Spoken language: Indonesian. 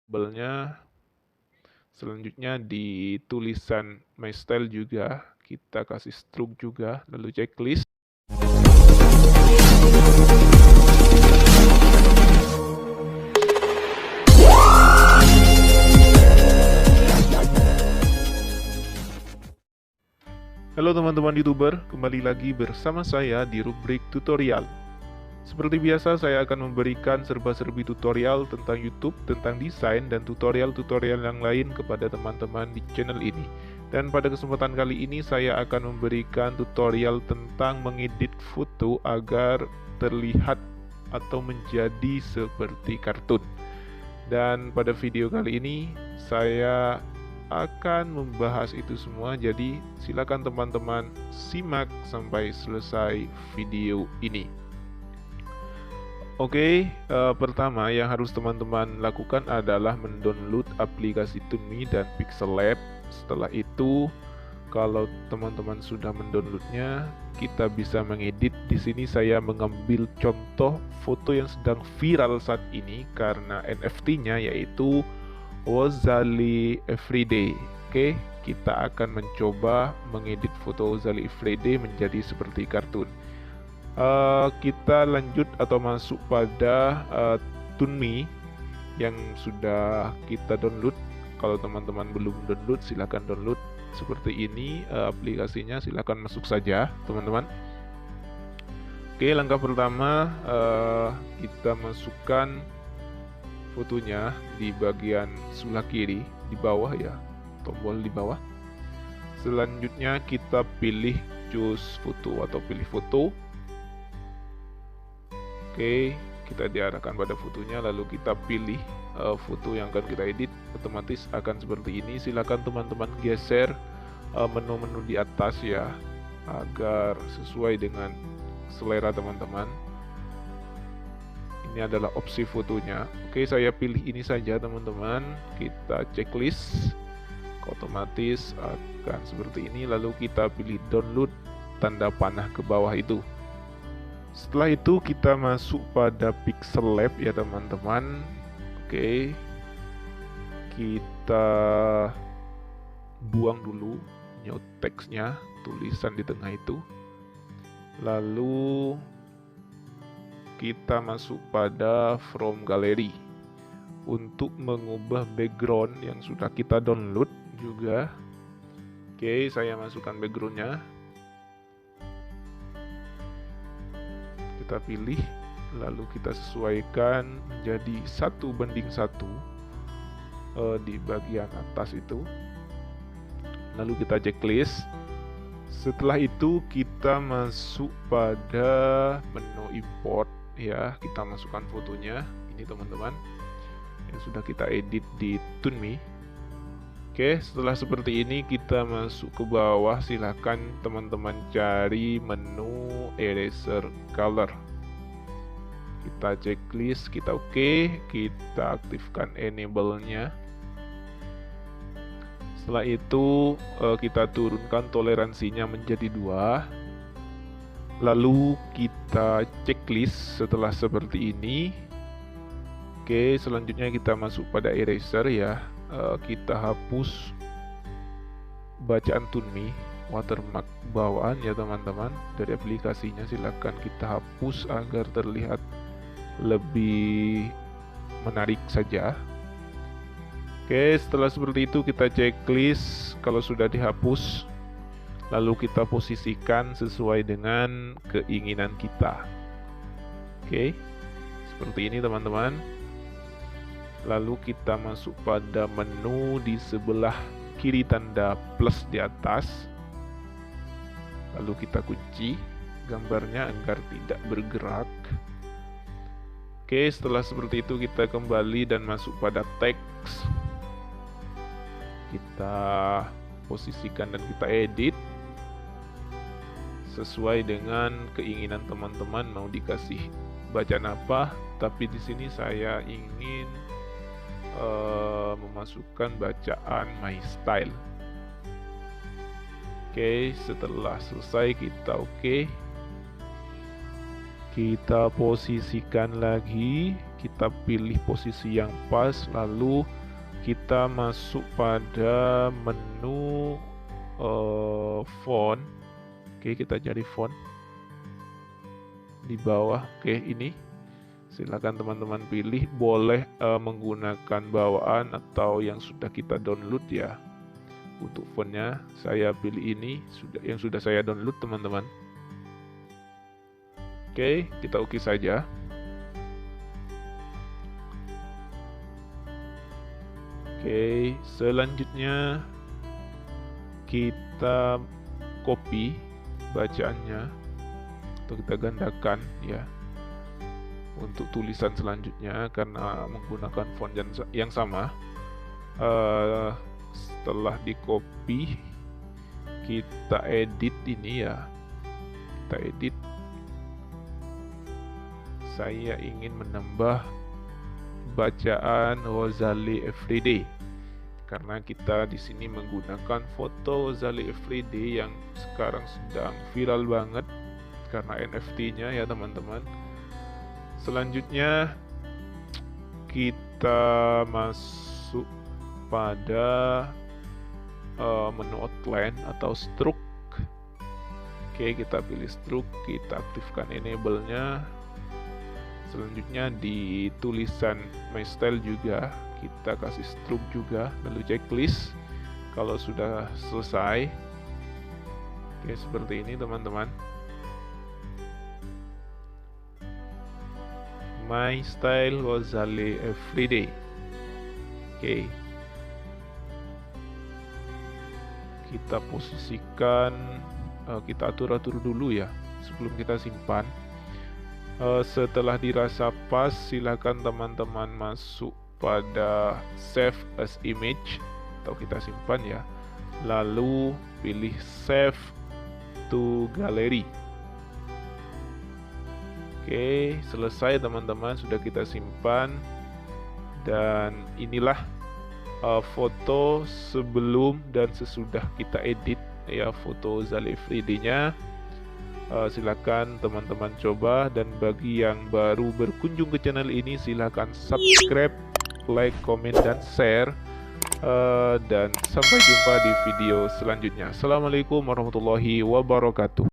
labelnya. Selanjutnya di tulisan My Style juga kita kasih stroke juga, lalu checklist. Halo teman-teman YouTuber, kembali lagi bersama saya di rubrik tutorial. Seperti biasa, saya akan memberikan serba-serbi tutorial tentang YouTube, tentang desain, dan tutorial-tutorial yang lain kepada teman-teman di channel ini. Dan pada kesempatan kali ini, saya akan memberikan tutorial tentang mengedit foto agar terlihat atau menjadi seperti kartun. Dan pada video kali ini, saya akan membahas itu semua, jadi silakan teman-teman simak sampai selesai video ini. Oke, pertama yang harus teman-teman lakukan adalah mendownload aplikasi Toonme dan Pixel Lab. Setelah itu, kalau teman-teman sudah mendownloadnya, kita bisa mengedit. Di sini saya mengambil contoh foto yang sedang viral saat ini karena NFT-nya yaitu Ozali Everyday. Oke, kita akan mencoba mengedit foto Ozali Everyday menjadi seperti kartun. Kita lanjut atau masuk pada Toonme yang sudah kita download. Kalau teman-teman belum download, silahkan download. Seperti ini aplikasinya, silahkan masuk saja teman-teman. Oke, langkah pertama kita masukkan fotonya di bagian sebelah kiri, di bawah ya, tombol di bawah. Selanjutnya kita pilih choose foto atau pilih foto. Oke, kita diarahkan pada fotonya, lalu kita pilih foto yang akan kita edit. Otomatis akan seperti ini. Silakan teman-teman geser menu-menu di atas ya, agar sesuai dengan selera teman-teman. Ini adalah opsi fotonya. Oke, saya pilih ini saja teman-teman. Kita checklist, otomatis akan seperti ini. Lalu kita pilih download, tanda panah ke bawah itu. Setelah itu kita masuk pada Pixel Lab ya teman-teman. Oke, kita buang dulu new teksnya, tulisan di tengah itu. Lalu kita masuk pada From Gallery untuk mengubah background yang sudah kita download juga. Oke, saya masukkan backgroundnya. Kita pilih, lalu kita sesuaikan menjadi 1:1 di bagian atas itu. Lalu kita checklist. Setelah itu kita masuk pada menu import ya, kita masukkan fotonya ini teman-teman yang sudah kita edit di Toonme. Oke, setelah seperti ini kita masuk ke bawah. Silahkan teman-teman cari menu eraser color. Kita checklist, kita oke, kita aktifkan enable-nya. Setelah itu kita turunkan toleransinya menjadi 2. Lalu kita checklist setelah seperti ini. Oke, selanjutnya kita masuk pada eraser ya. Kita hapus bacaan Toonme, watermark bawaan ya teman-teman. Dari aplikasinya silakan kita hapus agar terlihat lebih menarik saja. Oke, setelah seperti itu kita checklist. Kalau sudah dihapus, lalu kita posisikan sesuai dengan keinginan kita. Oke, seperti ini teman-teman. Lalu kita masuk pada menu di sebelah kiri tanda plus di atas. Lalu kita kunci gambarnya agar tidak bergerak. Oke, setelah seperti itu kita kembali dan masuk pada teks. Kita posisikan dan kita edit sesuai dengan keinginan teman-teman mau dikasih bacaan apa. Tapi di sini saya ingin memasukkan bacaan My Style. Oke, setelah selesai kita oke. Kita posisikan lagi kita pilih posisi yang pas, lalu kita masuk pada menu font. Oke, kita cari font di bawah. Oke, ini silakan teman-teman pilih, boleh menggunakan bawaan atau yang sudah kita download ya. Untuk fontnya saya pilih ini yang sudah saya download teman-teman. Oke, kita oke saja. Oke, selanjutnya kita copy bacaannya atau kita gandakan ya untuk tulisan selanjutnya karena menggunakan font yang sama. Setelah di copy, kita edit ini ya, kita edit. Saya ingin menambah bacaan Ghazali Everyday karena kita di sini menggunakan foto Ghazali Everyday yang sekarang sedang viral banget karena NFT-nya ya teman-teman. Selanjutnya kita masuk pada menu outline atau stroke. Oke, kita pilih stroke, kita aktifkan enable-nya. Selanjutnya di tulisan my style juga kita kasih stroke juga, lalu checklist kalau sudah selesai. Oke, seperti ini teman-teman. My style Ghazali Everyday. Oke, kita posisikan, kita atur-atur dulu ya sebelum kita simpan. Setelah dirasa pas, silakan teman-teman masuk pada save as image atau kita simpan ya, lalu pilih save to gallery. Oke, selesai teman-teman, sudah kita simpan. Dan inilah foto sebelum dan sesudah kita edit ya, foto Ghazali Everyday-nya. Silakan teman-teman coba, dan bagi yang baru berkunjung ke channel ini silakan subscribe, like, komen, dan share. Dan sampai jumpa di video selanjutnya. Assalamualaikum warahmatullahi wabarakatuh.